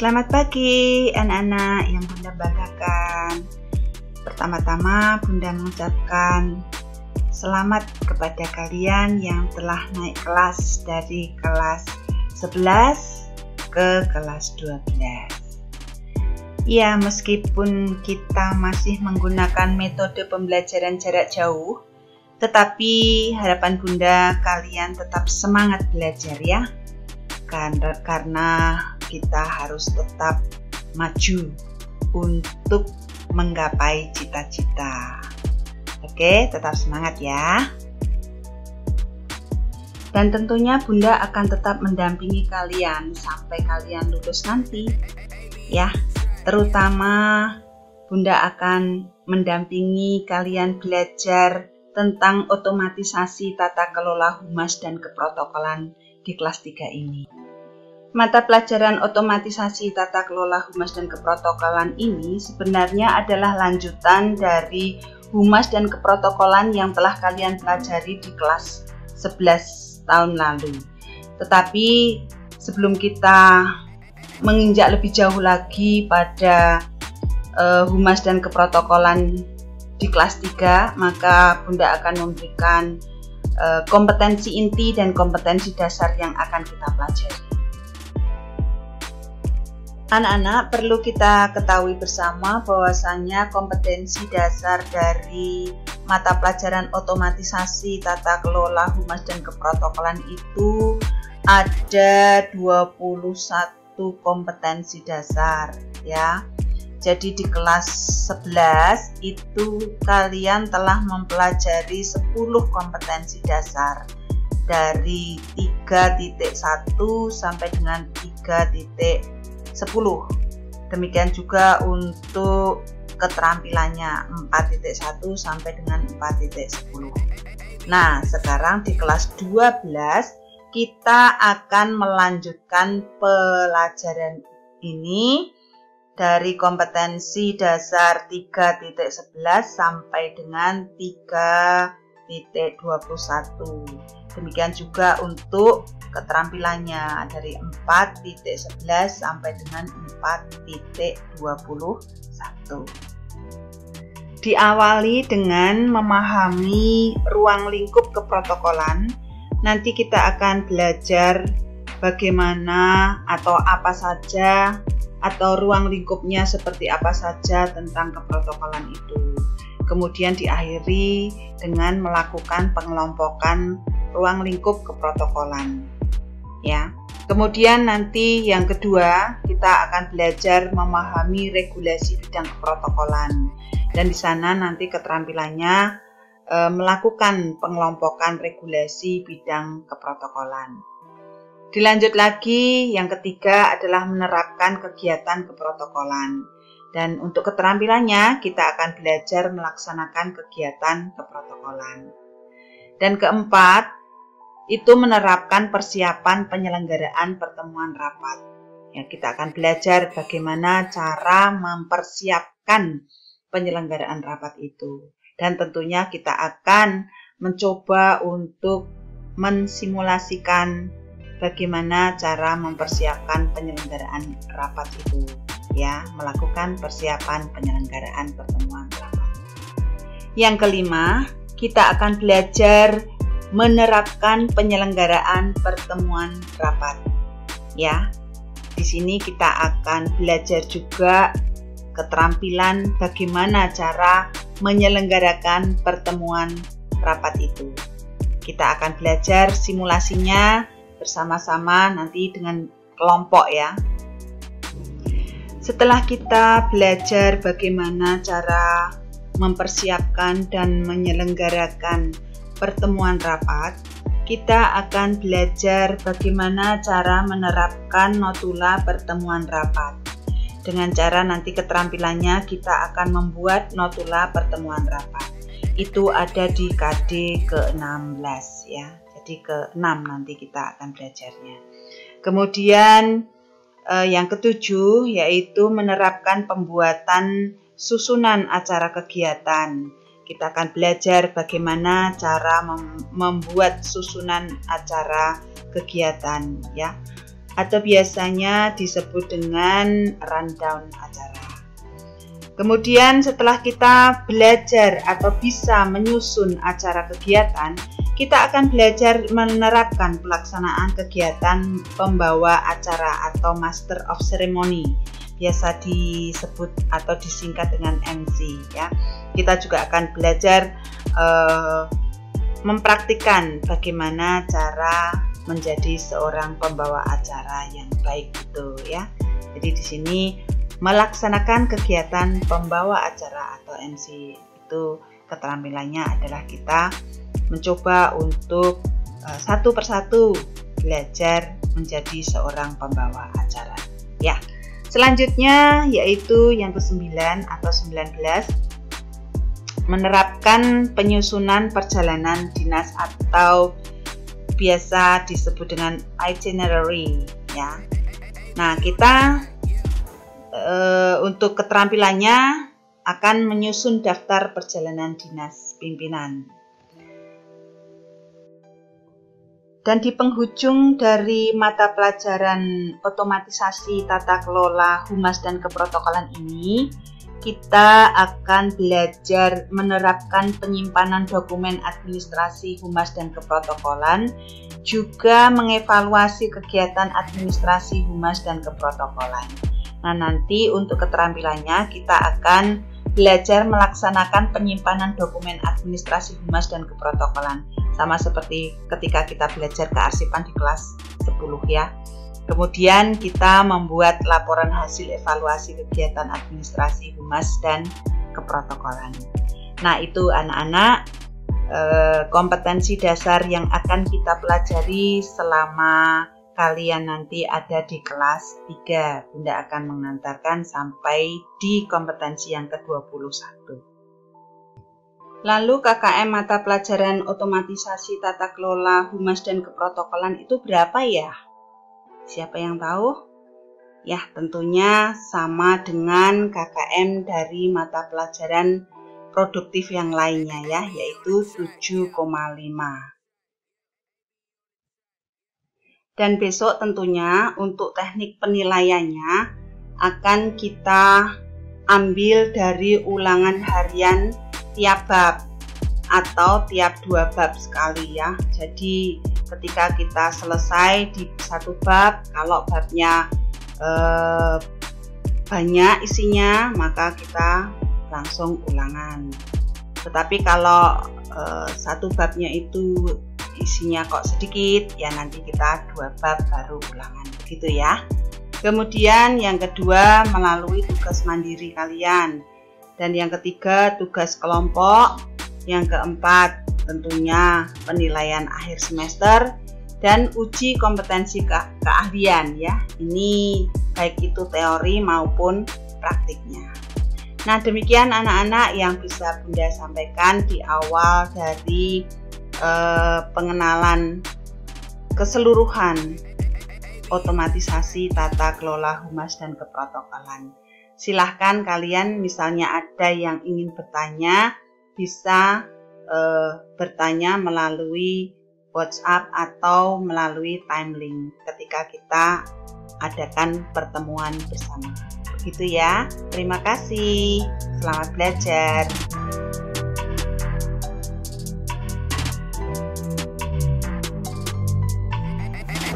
Selamat pagi anak-anak yang Bunda banggakan. Pertama-tama Bunda mengucapkan selamat kepada kalian yang telah naik kelas dari kelas 11 ke kelas 12. Ya, meskipun kita masih menggunakan metode pembelajaran jarak jauh, tetapi harapan Bunda kalian tetap semangat belajar ya. Karena kita harus tetap maju untuk menggapai cita-cita. Oke, tetap semangat ya. Dan tentunya Bunda akan tetap mendampingi kalian sampai kalian lulus nanti. Ya, terutama Bunda akan mendampingi kalian belajar tentang otomatisasi tata kelola humas dan keprotokolan di kelas 3 ini. Mata pelajaran otomatisasi tata kelola humas dan keprotokolan ini sebenarnya adalah lanjutan dari humas dan keprotokolan yang telah kalian pelajari di kelas 11 tahun lalu. Tetapi sebelum kita menginjak lebih jauh lagi pada humas dan keprotokolan di kelas 3, maka Bunda akan memberikan kompetensi inti dan kompetensi dasar yang akan kita pelajari. Anak-anak, perlu kita ketahui bersama bahwasannya kompetensi dasar dari mata pelajaran otomatisasi tata kelola humas dan keprotokolan itu ada 21 kompetensi dasar ya. Jadi di kelas 11 itu kalian telah mempelajari 10 kompetensi dasar dari 3.1 sampai dengan 3.10. Demikian juga untuk keterampilannya 4.1 sampai dengan 4.10. Nah, sekarang di kelas 12 kita akan melanjutkan pelajaran ini dari kompetensi dasar 3.11 sampai dengan 3.21. Demikian juga untuk keterampilannya dari 4.11 sampai dengan 4.21. Diawali dengan memahami ruang lingkup keprotokolan. Nanti kita akan belajar bagaimana atau apa saja atau ruang lingkupnya seperti apa saja tentang keprotokolan itu. Kemudian diakhiri dengan melakukan pengelompokan ruang lingkup keprotokolan. Ya. Kemudian nanti yang kedua, kita akan belajar memahami regulasi bidang keprotokolan. Dan di sana nanti keterampilannya melakukan pengelompokan regulasi bidang keprotokolan. Dilanjut lagi, yang ketiga adalah menerapkan kegiatan keprotokolan. Dan untuk keterampilannya, kita akan belajar melaksanakan kegiatan keprotokolan. Dan keempat, itu menerapkan persiapan penyelenggaraan pertemuan rapat. Ya, kita akan belajar bagaimana cara mempersiapkan penyelenggaraan rapat itu. Dan tentunya kita akan mencoba untuk mensimulasikan bagaimana cara mempersiapkan penyelenggaraan rapat itu, ya, melakukan persiapan penyelenggaraan pertemuan rapat. Yang kelima, kita akan belajar menerapkan penyelenggaraan pertemuan rapat. Ya, di sini kita akan belajar juga keterampilan bagaimana cara menyelenggarakan pertemuan rapat itu. Kita akan belajar simulasinya bersama-sama nanti dengan kelompok ya. Setelah kita belajar bagaimana cara mempersiapkan dan menyelenggarakan pertemuan rapat, kita akan belajar bagaimana cara menerapkan notula pertemuan rapat. Dengan cara nanti keterampilannya kita akan membuat notula pertemuan rapat. Itu ada di KD ke-16 ya. Jadi ke-6 nanti kita akan belajarnya. Kemudian yang ketujuh yaitu menerapkan pembuatan susunan acara kegiatan. Kita akan belajar bagaimana cara membuat susunan acara kegiatan ya. atau biasanya disebut dengan rundown acara. Kemudian setelah kita belajar atau bisa menyusun acara kegiatan, kita akan belajar menerapkan pelaksanaan kegiatan pembawa acara atau Master of Ceremony, biasa disebut atau disingkat dengan MC ya. Kita juga akan belajar mempraktikkan bagaimana cara menjadi seorang pembawa acara yang baik itu ya. Jadi di sini melaksanakan kegiatan pembawa acara atau MC itu keterampilannya adalah kita mencoba untuk satu persatu belajar menjadi seorang pembawa acara ya. Selanjutnya yaitu yang ke-9 atau 19, menerapkan penyusunan perjalanan dinas atau biasa disebut dengan itinerary ya. Nah, kita untuk keterampilannya akan menyusun daftar perjalanan dinas pimpinan. Dan di penghujung dari mata pelajaran otomatisasi tata kelola humas dan keprotokolan ini, kita akan belajar menerapkan penyimpanan dokumen administrasi humas dan keprotokolan, juga mengevaluasi kegiatan administrasi humas dan keprotokolan. Nah, nanti untuk keterampilannya kita akan belajar melaksanakan penyimpanan dokumen administrasi humas dan keprotokolan, sama seperti ketika kita belajar kearsipan di kelas 10 ya. Kemudian kita membuat laporan hasil evaluasi kegiatan administrasi humas dan keprotokolan. Nah, itu anak-anak kompetensi dasar yang akan kita pelajari selama kalian nanti ada di kelas 3. Bunda akan mengantarkan sampai di kompetensi yang ke-21. Lalu KKM mata pelajaran otomatisasi tata kelola humas dan keprotokolan itu berapa ya? Siapa yang tahu? Ya, tentunya sama dengan KKM dari mata pelajaran produktif yang lainnya ya, yaitu 7,5. Dan besok tentunya untuk teknik penilaiannya akan kita ambil dari ulangan harian tiap bab atau tiap 2 bab sekali ya. Jadi ketika kita selesai di satu bab, kalau babnya banyak isinya maka kita langsung ulangan. Tetapi kalau satu babnya itu isinya kok sedikit, ya nanti kita 2 bab baru ulangan, begitu ya. Kemudian yang kedua melalui tugas mandiri kalian, dan yang ketiga tugas kelompok, yang keempat tentunya penilaian akhir semester dan uji kompetensi keahlian ya. Ini baik itu teori maupun praktiknya. Nah, demikian anak-anak yang bisa Bunda sampaikan di awal dari pengenalan keseluruhan otomatisasi tata kelola humas dan keprotokolan. Silahkan kalian misalnya ada yang ingin bertanya, bisa bertanya melalui WhatsApp atau melalui timelink ketika kita adakan pertemuan bersama. Begitu ya. Terima kasih. Selamat belajar.